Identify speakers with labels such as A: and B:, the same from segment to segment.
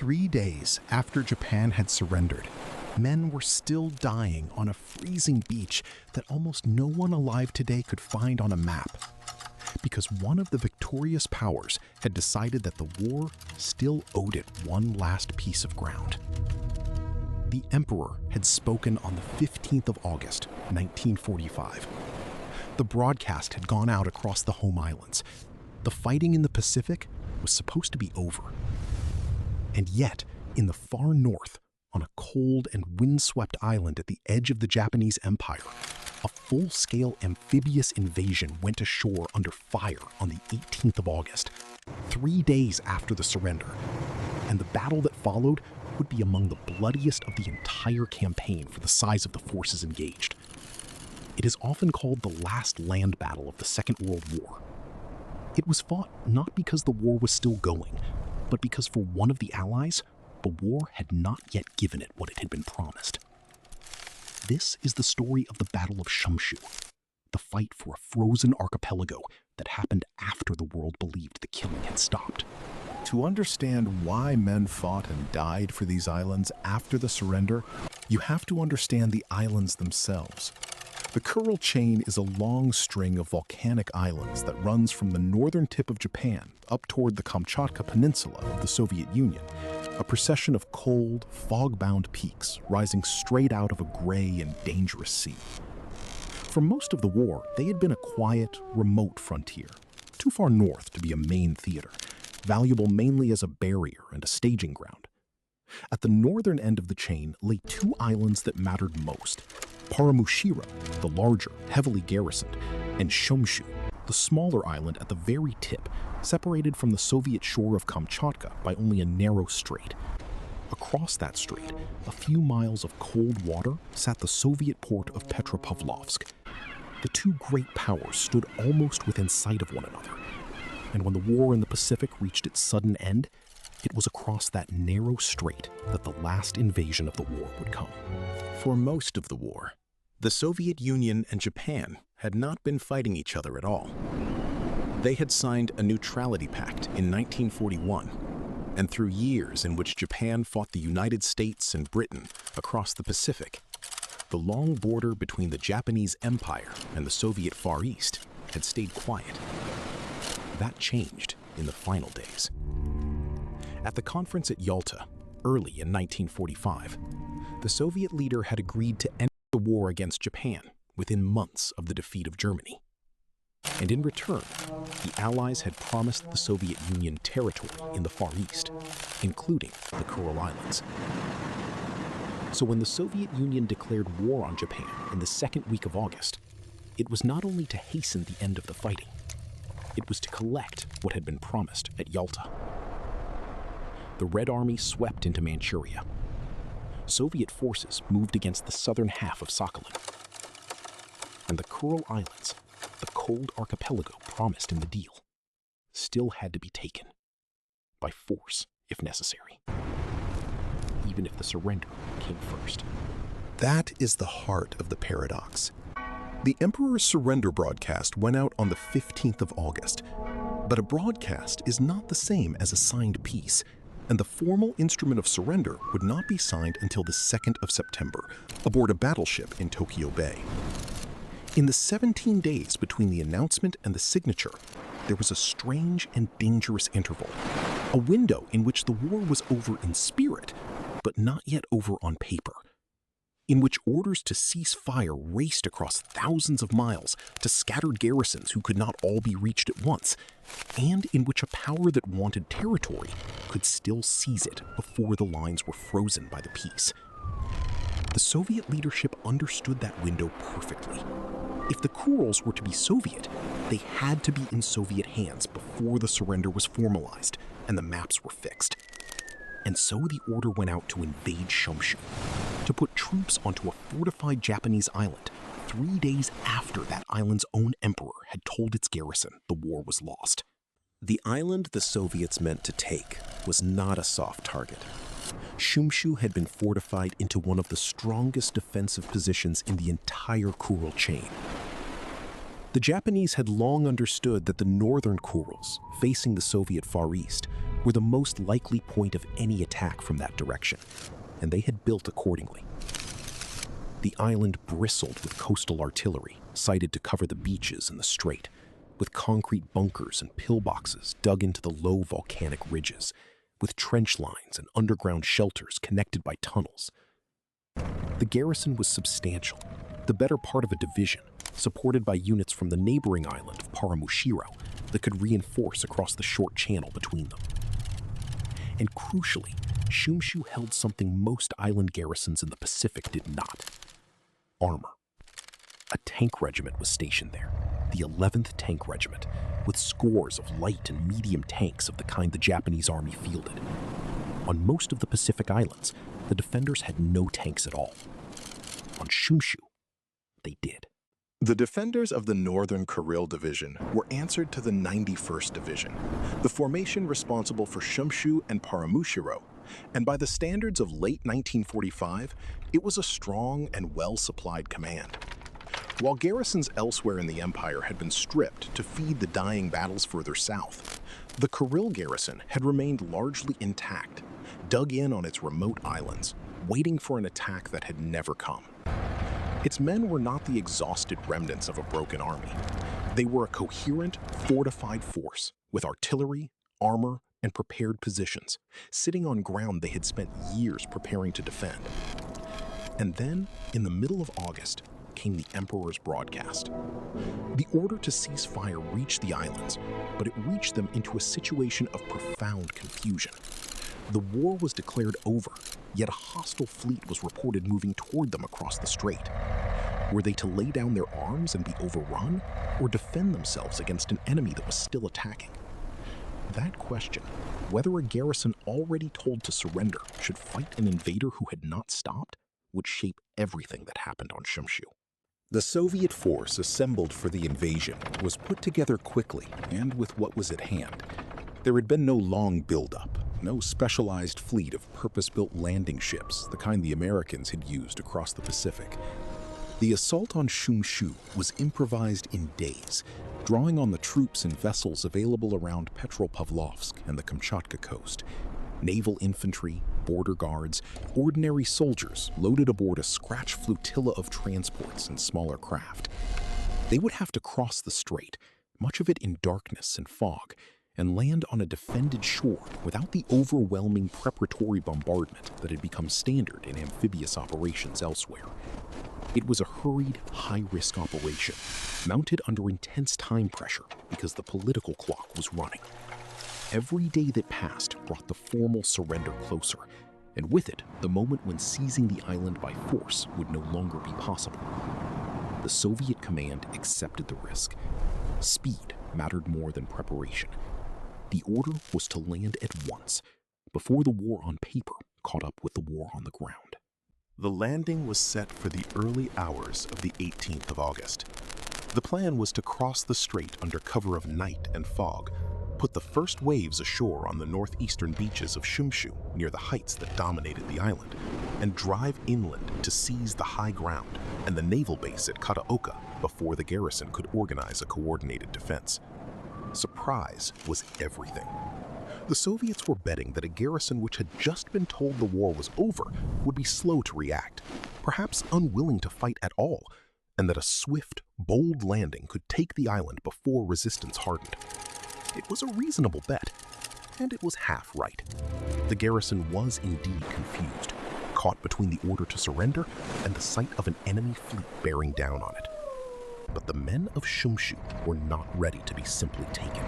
A: 3 days after Japan had surrendered, men were still dying on a freezing beach that almost no one alive today could find on a map, because one of the victorious powers had decided that the war still owed it one last piece of ground. The Emperor had spoken on the 15th of August, 1945. The broadcast had gone out across the home islands. The fighting in the Pacific was supposed to be over. And yet, in the far north, on a cold and windswept island at the edge of the Japanese Empire, a full-scale amphibious invasion went ashore under fire on the 18th of August, 3 days after the surrender. And the battle that followed would be among the bloodiest of the entire campaign for the size of the forces engaged. It is often called the last land battle of the Second World War. It was fought not because the war was still going, but because for one of the Allies, the war had not yet given it what it had been promised. This is the story of the Battle of Shumshu, the fight for a frozen archipelago that happened after the world believed the killing had stopped.
B: To understand why men fought and died for these islands after the surrender, you have to understand the islands themselves. The Kuril chain is a long string of volcanic islands that runs from the northern tip of Japan up toward the Kamchatka Peninsula of the Soviet Union, a procession of cold, fog-bound peaks rising straight out of a gray and dangerous sea. For most of the war, they had been a quiet, remote frontier, too far north to be a main theater, valuable mainly as a barrier and a staging ground. At the northern end of the chain lay two islands that mattered most: Paramushiro, the larger, heavily garrisoned, and Shumshu, the smaller island at the very tip, separated from the Soviet shore of Kamchatka by only a narrow strait. Across that strait, a few miles of cold water, sat the Soviet port of Petropavlovsk. The two great powers stood almost within sight of one another, and when the war in the Pacific reached its sudden end, it was across that narrow strait that the last invasion of the war would come.
C: For most of the war, the Soviet Union and Japan had not been fighting each other at all. They had signed a neutrality pact in 1941, and through years in which Japan fought the United States and Britain across the Pacific, the long border between the Japanese Empire and the Soviet Far East had stayed quiet. That changed in the final days. At the conference at Yalta, early in 1945, the Soviet leader had agreed to end the war against Japan within months of the defeat of Germany. And in return, the Allies had promised the Soviet Union territory in the Far East, including the Kuril Islands. So when the Soviet Union declared war on Japan in the second week of August, it was not only to hasten the end of the fighting, it was to collect what had been promised at Yalta. The Red Army swept into Manchuria. Soviet forces moved against the southern half of Sakhalin. And the Kuril Islands, the cold archipelago promised in the deal, still had to be taken, by force if necessary, even if the surrender came first.
A: That is the heart of the paradox. The Emperor's surrender broadcast went out on the 15th of August, but a broadcast is not the same as a signed peace, and the formal instrument of surrender would not be signed until the 2nd of September, aboard a battleship in Tokyo Bay. In the 17 days between the announcement and the signature, there was a strange and dangerous interval, a window in which the war was over in spirit, but not yet over on paper, in which orders to cease fire raced across thousands of miles to scattered garrisons who could not all be reached at once, and in which a power that wanted territory could still seize it before the lines were frozen by the peace. The Soviet leadership understood that window perfectly. If the Kurils were to be Soviet, they had to be in Soviet hands before the surrender was formalized and the maps were fixed. And so the order went out to invade Shumshu, to put troops onto a fortified Japanese island 3 days after that island's own emperor had told its garrison the war was lost.
C: The island the Soviets meant to take was not a soft target. Shumshu had been fortified into one of the strongest defensive positions in the entire Kuril chain. The Japanese had long understood that the northern Kurils, facing the Soviet Far East, were the most likely point of any attack from that direction, and they had built accordingly. The island bristled with coastal artillery, sited to cover the beaches and the strait, with concrete bunkers and pillboxes dug into the low volcanic ridges, with trench lines and underground shelters connected by tunnels. The garrison was substantial, the better part of a division, supported by units from the neighboring island of Paramushiro that could reinforce across the short channel between them. And crucially, Shumshu held something most island garrisons in the Pacific did not: armor. A tank regiment was stationed there, the 11th Tank Regiment, with scores of light and medium tanks of the kind the Japanese army fielded. On most of the Pacific Islands, the defenders had no tanks at all. On Shumshu, they did.
B: The defenders of the Northern Kuril Division were answered to the 91st Division, the formation responsible for Shumshu and Paramushiro, and by the standards of late 1945, it was a strong and well-supplied command. While garrisons elsewhere in the empire had been stripped to feed the dying battles further south, the Kuril garrison had remained largely intact, dug in on its remote islands, waiting for an attack that had never come. Its men were not the exhausted remnants of a broken army. They were a coherent, fortified force with artillery, armor, and prepared positions, sitting on ground they had spent years preparing to defend. And then, in the middle of August, came the Emperor's broadcast. The order to cease fire reached the islands, but it reached them into a situation of profound confusion. The war was declared over, yet a hostile fleet was reported moving toward them across the strait. Were they to lay down their arms and be overrun, or defend themselves against an enemy that was still attacking? That question, whether a garrison already told to surrender should fight an invader who had not stopped, would shape everything that happened on Shumshu.
C: The Soviet force assembled for the invasion was put together quickly and with what was at hand. There had been no long build-up, no specialized fleet of purpose-built landing ships, the kind the Americans had used across the Pacific. The assault on Shumshu was improvised in days, drawing on the troops and vessels available around Petropavlovsk and the Kamchatka coast. Naval infantry, border guards, ordinary soldiers loaded aboard a scratch flotilla of transports and smaller craft. They would have to cross the strait, much of it in darkness and fog, and land on a defended shore without the overwhelming preparatory bombardment that had become standard in amphibious operations elsewhere. It was a hurried, high-risk operation, mounted under intense time pressure because the political clock was running. Every day that passed brought the formal surrender closer, and with it, the moment when seizing the island by force would no longer be possible. The Soviet command accepted the risk. Speed mattered more than preparation. The order was to land at once, before the war on paper caught up with the war on the ground.
A: The landing was set for the early hours of the 18th of August. The plan was to cross the strait under cover of night and fog, put the first waves ashore on the northeastern beaches of Shumshu near the heights that dominated the island, and drive inland to seize the high ground and the naval base at Kataoka before the garrison could organize a coordinated defense. Surprise was everything. The Soviets were betting that a garrison which had just been told the war was over would be slow to react, perhaps unwilling to fight at all, and that a swift, bold landing could take the island before resistance hardened. It was a reasonable bet, and it was half right. The garrison was indeed confused, caught between the order to surrender and the sight of an enemy fleet bearing down on it. But the men of Shumshu were not ready to be simply taken.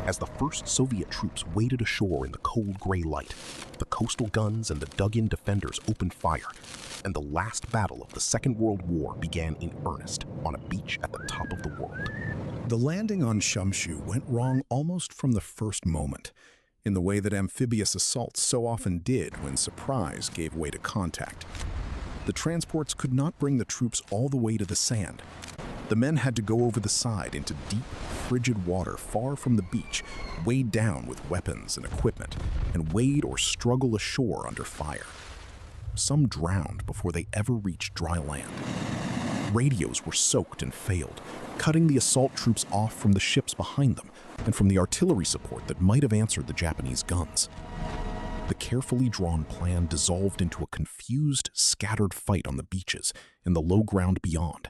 A: As the first Soviet troops waded ashore in the cold gray light, the coastal guns and the dug-in defenders opened fire, and the last battle of the Second World War began in earnest on a beach at the top of the world.
B: The landing on Shumshu went wrong almost from the first moment, in the way that amphibious assaults so often did when surprise gave way to contact. The transports could not bring the troops all the way to the sand. The men had to go over the side into deep, frigid water far from the beach, weighed down with weapons and equipment, and wade or struggle ashore under fire. Some drowned before they ever reached dry land. Radios were soaked and failed, cutting the assault troops off from the ships behind them and from the artillery support that might have answered the Japanese guns. The carefully drawn plan dissolved into a confused, scattered fight on the beaches and the low ground beyond.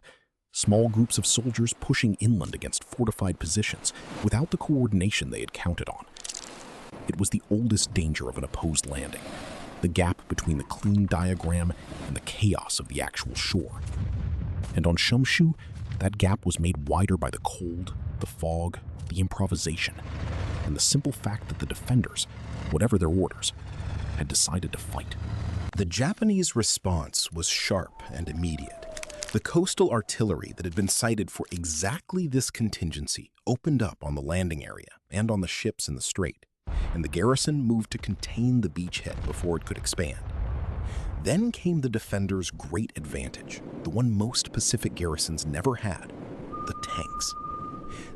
B: Small groups of soldiers pushing inland against fortified positions without the coordination they had counted on. It was the oldest danger of an opposed landing, the gap between the clean diagram and the chaos of the actual shore. And on Shumshu, that gap was made wider by the cold, the fog, the improvisation, and the simple fact that the defenders, whatever their orders, had decided to fight.
C: The Japanese response was sharp and immediate. The coastal artillery that had been sighted for exactly this contingency opened up on the landing area and on the ships in the strait, and the garrison moved to contain the beachhead before it could expand. Then came the defenders' great advantage, the one most Pacific garrisons never had: the tanks.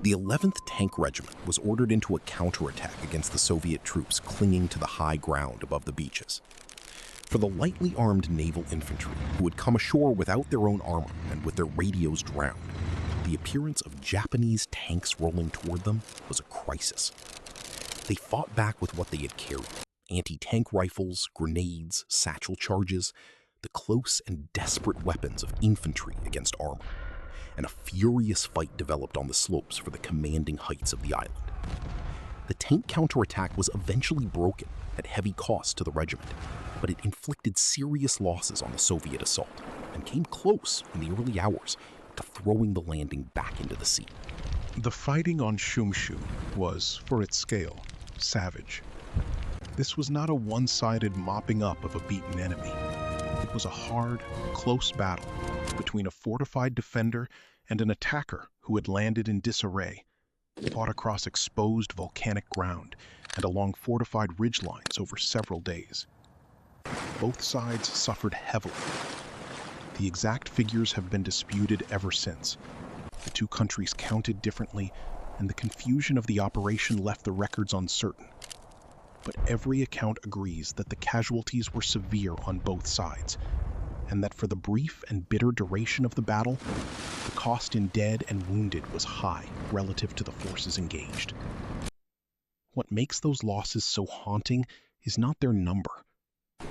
C: The 11th Tank Regiment was ordered into a counterattack against the Soviet troops clinging to the high ground above the beaches. For the lightly armed naval infantry, who had come ashore without their own armor and with their radios drowned, the appearance of Japanese tanks rolling toward them was a crisis. They fought back with what they had carried: anti-tank rifles, grenades, satchel charges, the close and desperate weapons of infantry against armor. And a furious fight developed on the slopes for the commanding heights of the island. The tank counterattack was eventually broken at heavy cost to the regiment, but it inflicted serious losses on the Soviet assault and came close in the early hours to throwing the landing back into the sea.
B: The fighting on Shumshu was, for its scale, savage. This was not a one-sided mopping up of a beaten enemy. It was a hard, close battle between a fortified defender and an attacker who had landed in disarray, fought across exposed volcanic ground and along fortified ridgelines over several days. Both sides suffered heavily. The exact figures have been disputed ever since. The two countries counted differently, and the confusion of the operation left the records uncertain. But every account agrees that the casualties were severe on both sides, and that for the brief and bitter duration of the battle, the cost in dead and wounded was high relative to the forces engaged. What makes those losses so haunting is not their number,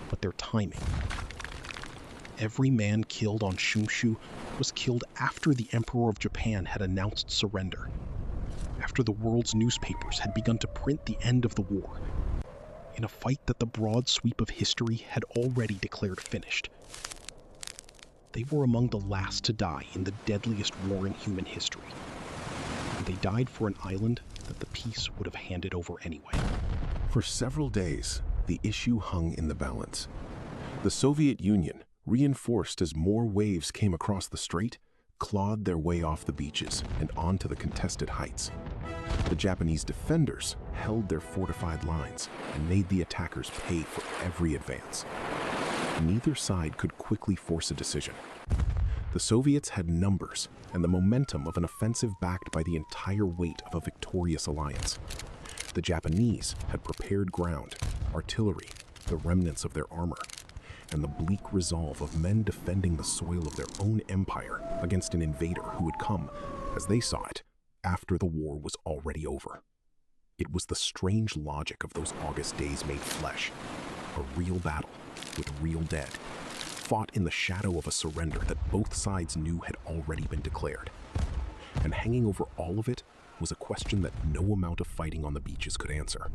B: but their timing. Every man killed on Shumshu was killed after the Emperor of Japan had announced surrender, after the world's newspapers had begun to print the end of the war, in a fight that the broad sweep of history had already declared finished. They were among the last to die in the deadliest war in human history, and they died for an island that the peace would have handed over anyway.
D: For several days, the issue hung in the balance. The Soviet Union, reinforced as more waves came across the strait, clawed their way off the beaches and onto the contested heights. The Japanese defenders held their fortified lines and made the attackers pay for every advance. Neither side could quickly force a decision. The Soviets had numbers and the momentum of an offensive backed by the entire weight of a victorious alliance. The Japanese had prepared ground, artillery, the remnants of their armor, and the bleak resolve of men defending the soil of their own empire against an invader who would come, as they saw it, after the war was already over. It was the strange logic of those August days made flesh. A real battle, with real dead, fought in the shadow of a surrender that both sides knew had already been declared. And hanging over all of it was a question that no amount of fighting on the beaches could answer: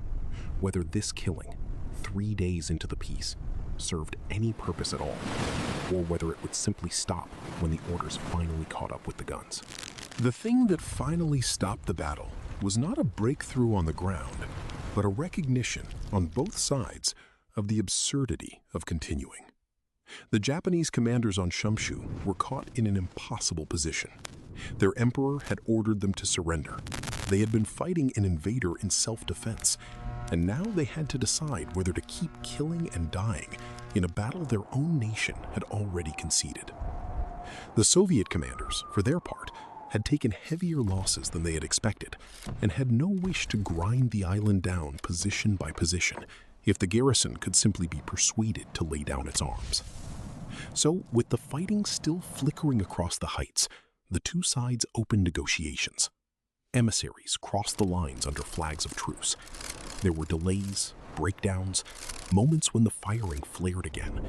D: whether this killing, 3 days into the peace, served any purpose at all, or whether it would simply stop when the orders finally caught up with the guns.
A: The thing that finally stopped the battle was not a breakthrough on the ground, but a recognition on both sides of the absurdity of continuing. The Japanese commanders on Shumshu were caught in an impossible position. Their emperor had ordered them to surrender. They had been fighting an invader in self-defense, and now they had to decide whether to keep killing and dying in a battle their own nation had already conceded. The Soviet commanders, for their part, had taken heavier losses than they had expected, and had no wish to grind the island down position by position if the garrison could simply be persuaded to lay down its arms.
B: So, with the fighting still flickering across the heights, the two sides opened negotiations. Emissaries crossed the lines under flags of truce. There were delays, breakdowns, moments when the firing flared again.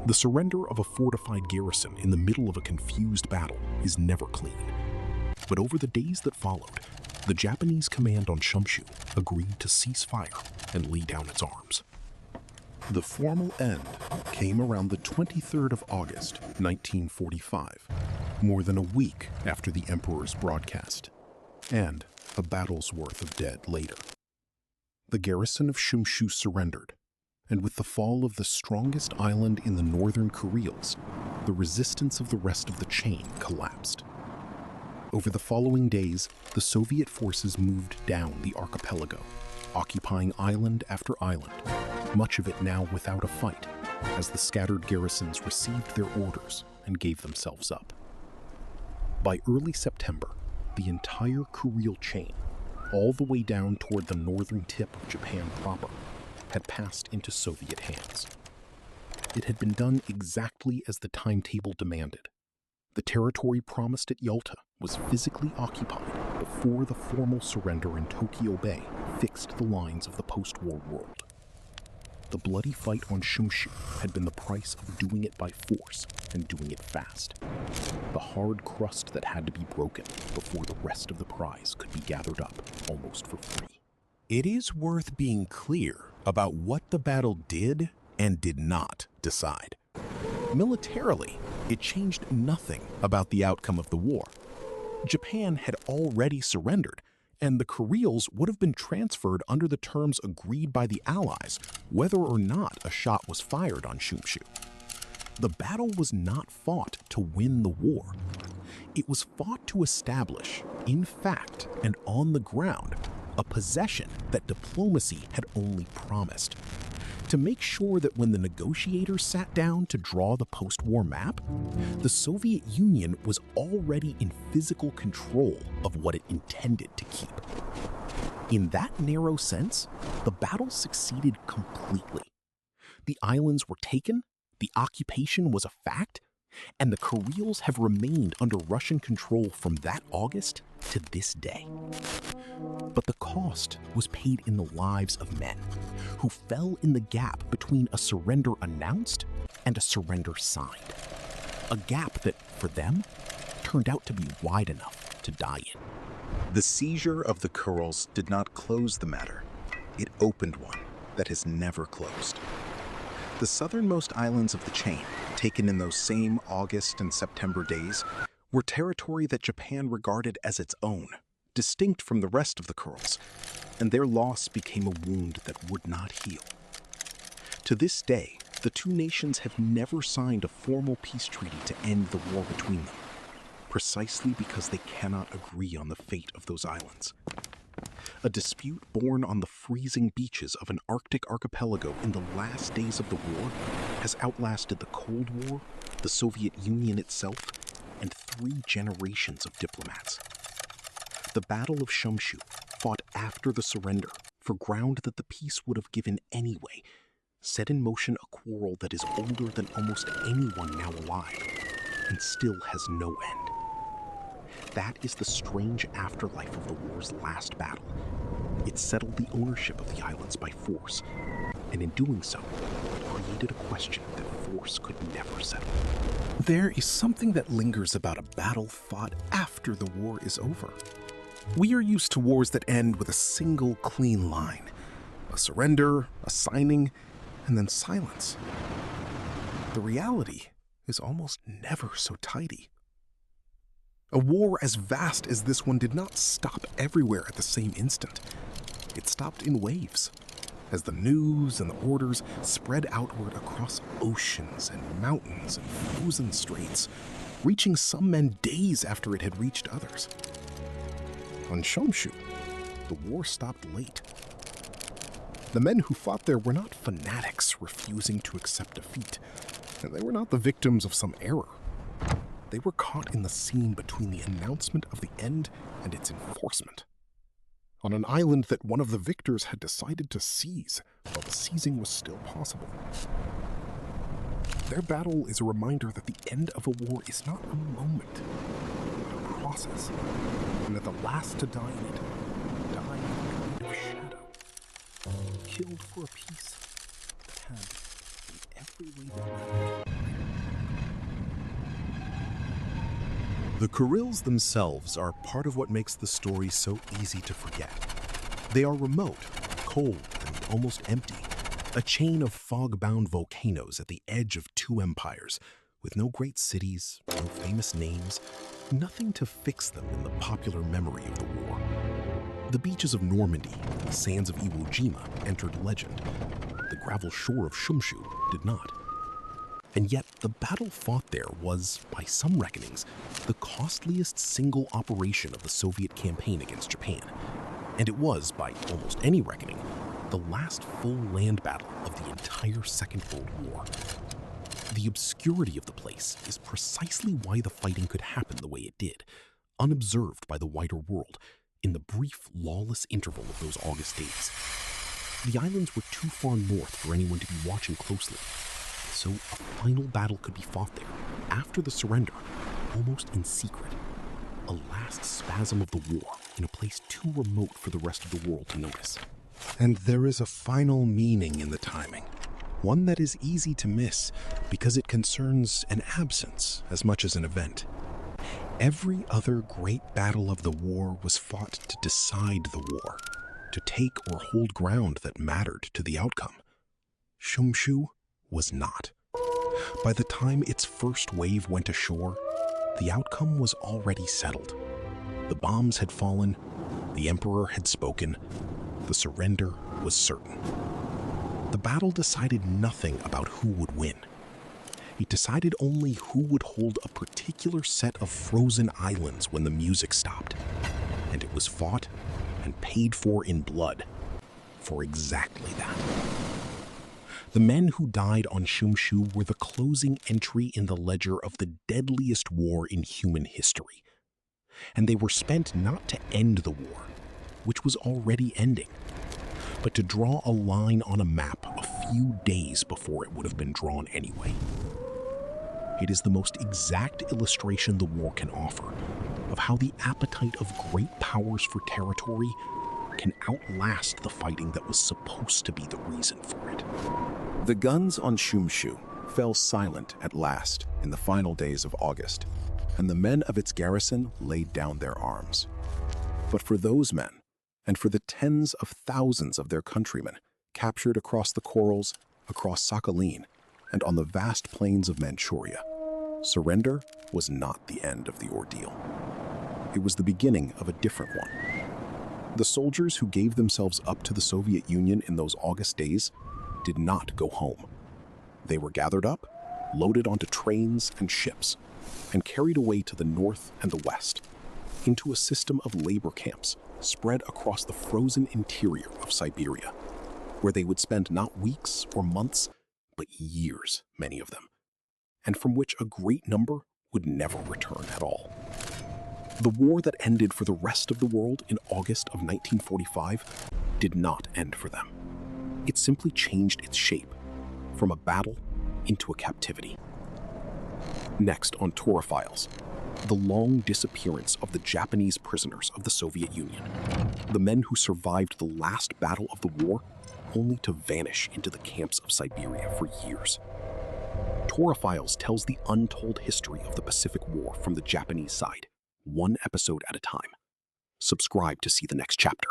B: The surrender of a fortified garrison in the middle of a confused battle is never clean. But over the days that followed, the Japanese command on Shumshu agreed to cease fire and lay down its arms. The formal end came around the 23rd of August, 1945, more than a week after the Emperor's broadcast, and a battle's worth of dead later. The garrison of Shumshu surrendered, and with the fall of the strongest island in the northern Kurils, the resistance of the rest of the chain collapsed. Over the following days, the Soviet forces moved down the archipelago, occupying island after island, much of it now without a fight, as the scattered garrisons received their orders and gave themselves up. By early September, the entire Kuril chain, all the way down toward the northern tip of Japan proper, had passed into Soviet hands. It had been done exactly as the timetable demanded. The territory promised at Yalta was physically occupied before the formal surrender in Tokyo Bay fixed the lines of the post-war world. The bloody fight on Shumshu had been the price of doing it by force and doing it fast. The hard crust that had to be broken before the rest of the prize could be gathered up almost for free.
A: It is worth being clear about what the battle did and did not decide. Militarily, it changed nothing about the outcome of the war. Japan had already surrendered, and the Kurils would have been transferred under the terms agreed by the Allies, whether or not a shot was fired on Shumshu. The battle was not fought to win the war. It was fought to establish, in fact and on the ground, a possession that diplomacy had only promised. To make sure that when the negotiators sat down to draw the post-war map, the Soviet Union was already in physical control of what it intended to keep. In that narrow sense, the battle succeeded completely. The islands were taken, the occupation was a fact, and the Kurils have remained under Russian control from that August to this day. But the cost was paid in the lives of men who fell in the gap between a surrender announced and a surrender signed. A gap that, for them, turned out to be wide enough to die in.
C: The seizure of the Kurils did not close the matter. It opened one that has never closed. The southernmost islands of the chain, taken in those same August and September days, were territory that Japan regarded as its own, distinct from the rest of the Kurils, and their loss became a wound that would not heal. To this day, the two nations have never signed a formal peace treaty to end the war between them, precisely because they cannot agree on the fate of those islands. A dispute born on the freezing beaches of an Arctic archipelago in the last days of the war has outlasted the Cold War, the Soviet Union itself, and 3 generations of diplomats. The Battle of Shumshu, fought after the surrender, for ground that the peace would have given anyway, set in motion a quarrel that is older than almost anyone now alive, and still has no end. That is the strange afterlife of the war's last battle. It settled the ownership of the islands by force, and in doing so, it created a question that force could never settle.
B: There is something that lingers about a battle fought after the war is over. We are used to wars that end with a single clean line, a surrender, a signing, and then silence. The reality is almost never so tidy. A war as vast as this one did not stop everywhere at the same instant. It stopped in waves, as the news and the orders spread outward across oceans and mountains and frozen straits, reaching some men days after it had reached others. On Shumshu, the war stopped late. The men who fought there were not fanatics refusing to accept defeat, and they were not the victims of some error. They were caught in the seam between the announcement of the end and its enforcement. On an island that one of the victors had decided to seize while the seizing was still possible.
D: Their battle is a reminder that the end of a war is not a moment, but a process, and that the last to die in it die in the kind of shadow, killed for a peace that had, in every way that mattered,
C: The Kurils themselves are part of what makes the story so easy to forget. They are remote, cold, and almost empty, a chain of fog-bound volcanoes at the edge of two empires, with no great cities, no famous names, nothing to fix them in the popular memory of the war. The beaches of Normandy, the sands of Iwo Jima entered legend. The gravel shore of Shumshu did not. And yet, the battle fought there was, by some reckonings, the costliest single operation of the Soviet campaign against Japan. And it was, by almost any reckoning, the last full land battle of the entire Second World War. The obscurity of the place is precisely why the fighting could happen the way it did, unobserved by the wider world, in the brief, lawless interval of those August days. The islands were too far north for anyone to be watching closely. So a final battle could be fought there, after the surrender, almost in secret. A last spasm of the war in a place too remote for the rest of the world to notice.
A: And there is a final meaning in the timing, one that is easy to miss because it concerns an absence as much as an event. Every other great battle of the war was fought to decide the war, to take or hold ground that mattered to the outcome. Shumshu was not. By the time its first wave went ashore, the outcome was already settled. The bombs had fallen, the emperor had spoken, the surrender was certain. The battle decided nothing about who would win. It decided only who would hold a particular set of frozen islands when the music stopped. And it was fought and paid for in blood for exactly that. The men who died on Shumshu were the closing entry in the ledger of the deadliest war in human history. And they were spent not to end the war, which was already ending, but to draw a line on a map a few days before it would have been drawn anyway. It is the most exact illustration the war can offer of how the appetite of great powers for territory can outlast the fighting that was supposed to be the reason for it.
B: The guns on Shumshu fell silent at last in the final days of August, and the men of its garrison laid down their arms. But for those men, and for the tens of thousands of their countrymen captured across the Kurils, across Sakhalin, and on the vast plains of Manchuria, surrender was not the end of the ordeal. It was the beginning of a different one. The soldiers who gave themselves up to the Soviet Union in those August days did not go home. They were gathered up, loaded onto trains and ships, and carried away to the north and the west, into a system of labor camps spread across the frozen interior of Siberia, where they would spend not weeks or months, but years, many of them, and from which a great number would never return at all. The war that ended for the rest of the world in August of 1945 did not end for them. It simply changed its shape, from a battle into a captivity. Next on Torah the long disappearance of the Japanese prisoners of the Soviet Union, the men who survived the last battle of the war only to vanish into the camps of Siberia for years. Torah tells the untold history of the Pacific War from the Japanese side, one episode at a time. Subscribe to see the next chapter.